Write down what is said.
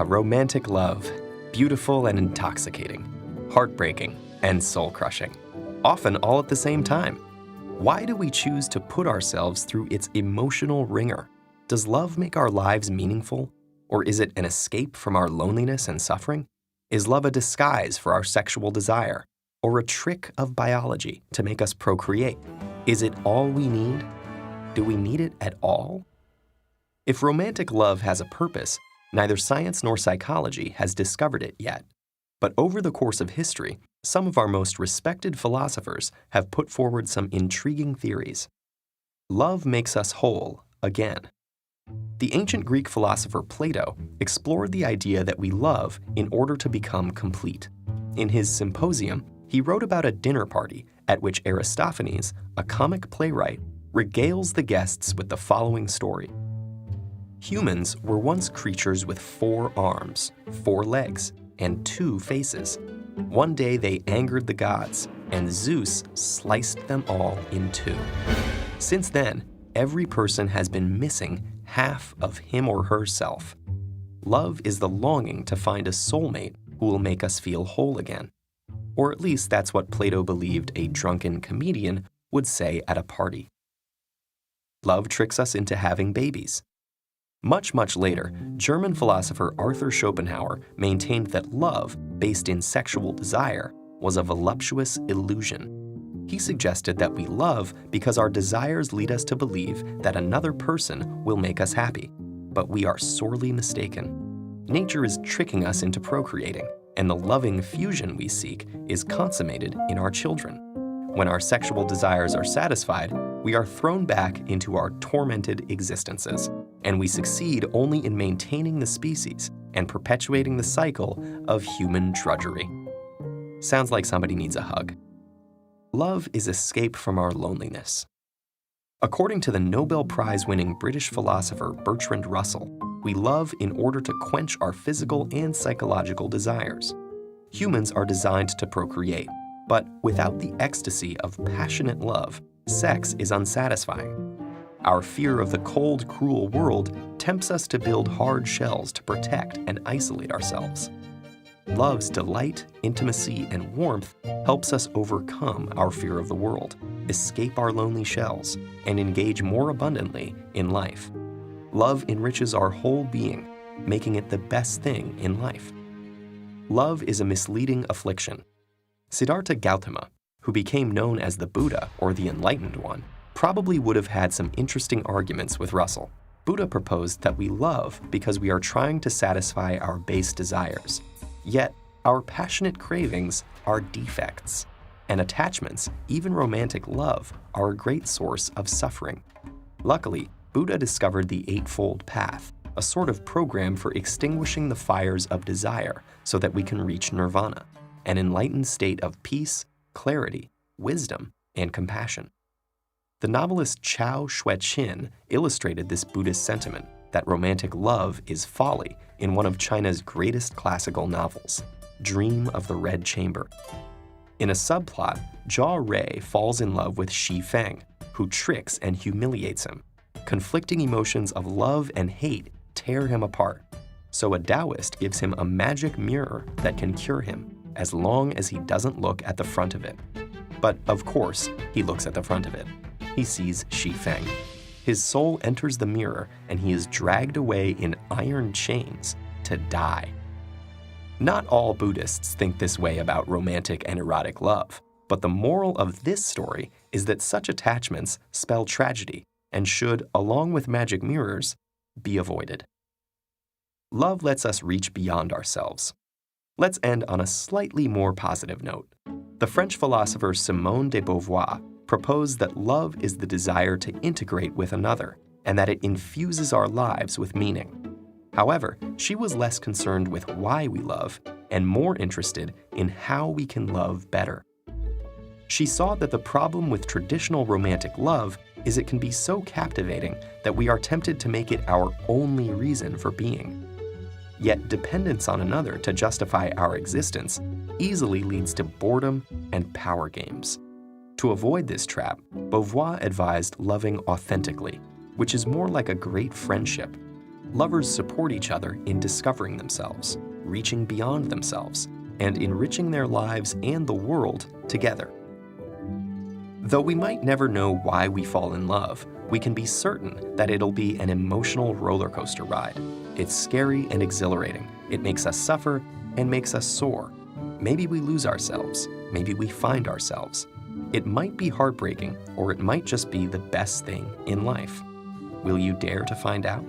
Romantic love. Beautiful and intoxicating. Heartbreaking and soul-crushing. Often all at the same time. Why do we choose to put ourselves through its emotional ringer? Does love make our lives meaningful? Or is it an escape from our loneliness and suffering? Is love a disguise for our sexual desire? Or a trick of biology to make us procreate? Is it all we need? Do we need it at all? If romantic love has a purpose, neither science nor psychology has discovered it yet. But over the course of history, some of our most respected philosophers have put forward some intriguing theories. Love makes us whole again. The ancient Greek philosopher Plato explored the idea that we love in order to become complete. In his Symposium, he wrote about a dinner party at which Aristophanes, a comic playwright, regales the guests with the following story. Humans were once creatures with 4 arms, 4 legs, and 2 faces. One day they angered the gods, and Zeus sliced them all in 2. Since then, every person has been missing half of him or herself. Love is the longing to find a soulmate who will make us feel whole again. Or at least that's what Plato believed a drunken comedian would say at a party. Love tricks us into having babies. Much later, German philosopher Arthur Schopenhauer maintained that love, based in sexual desire, was a voluptuous illusion. He suggested that we love because our desires lead us to believe that another person will make us happy. But we are sorely mistaken. Nature is tricking us into procreating, and the loving fusion we seek is consummated in our children. When our sexual desires are satisfied, we are thrown back into our tormented existences, and we succeed only in maintaining the species and perpetuating the cycle of human drudgery. Sounds like somebody needs a hug. Love is escape from our loneliness. According to the Nobel Prize-winning British philosopher Bertrand Russell, we love in order to quench our physical and psychological desires. Humans are designed to procreate, but without the ecstasy of passionate love, sex is unsatisfying. Our fear of the cold, cruel world tempts us to build hard shells to protect and isolate ourselves. Love's delight, intimacy, and warmth helps us overcome our fear of the world, escape our lonely shells, and engage more abundantly in life. Love enriches our whole being, making it the best thing in life. Love is a misleading affliction. Siddhartha Gautama, who became known as the Buddha or the Enlightened One, probably would have had some interesting arguments with Russell. Buddha proposed that we love because we are trying to satisfy our base desires. Yet, our passionate cravings are defects, and attachments, even romantic love, are a great source of suffering. Luckily, Buddha discovered the Eightfold Path, a sort of program for extinguishing the fires of desire so that we can reach nirvana, an enlightened state of peace, clarity, wisdom, and compassion. The novelist Chao Xue-qin illustrated this Buddhist sentiment that romantic love is folly in one of China's greatest classical novels, Dream of the Red Chamber. In a subplot, Jia Rui falls in love with Xi Feng, who tricks and humiliates him. Conflicting emotions of love and hate tear him apart, so a Taoist gives him a magic mirror that can cure him, as long as he doesn't look at the front of it. But of course, he looks at the front of it. He sees Xi Feng. His soul enters the mirror and he is dragged away in iron chains to die. Not all Buddhists think this way about romantic and erotic love, but the moral of this story is that such attachments spell tragedy and should, along with magic mirrors, be avoided. Love lets us reach beyond ourselves. Let's end on a slightly more positive note. The French philosopher Simone de Beauvoir proposed that love is the desire to integrate with another, and that it infuses our lives with meaning. However, she was less concerned with why we love and more interested in how we can love better. She saw that the problem with traditional romantic love is it can be so captivating that we are tempted to make it our only reason for being. Yet dependence on another to justify our existence easily leads to boredom and power games. To avoid this trap, Beauvoir advised loving authentically, which is more like a great friendship. Lovers support each other in discovering themselves, reaching beyond themselves, and enriching their lives and the world together. Though we might never know why we fall in love, we can be certain that it'll be an emotional roller coaster ride. It's scary and exhilarating. It makes us suffer and makes us soar. Maybe we lose ourselves. Maybe we find ourselves. It might be heartbreaking, or it might just be the best thing in life. Will you dare to find out?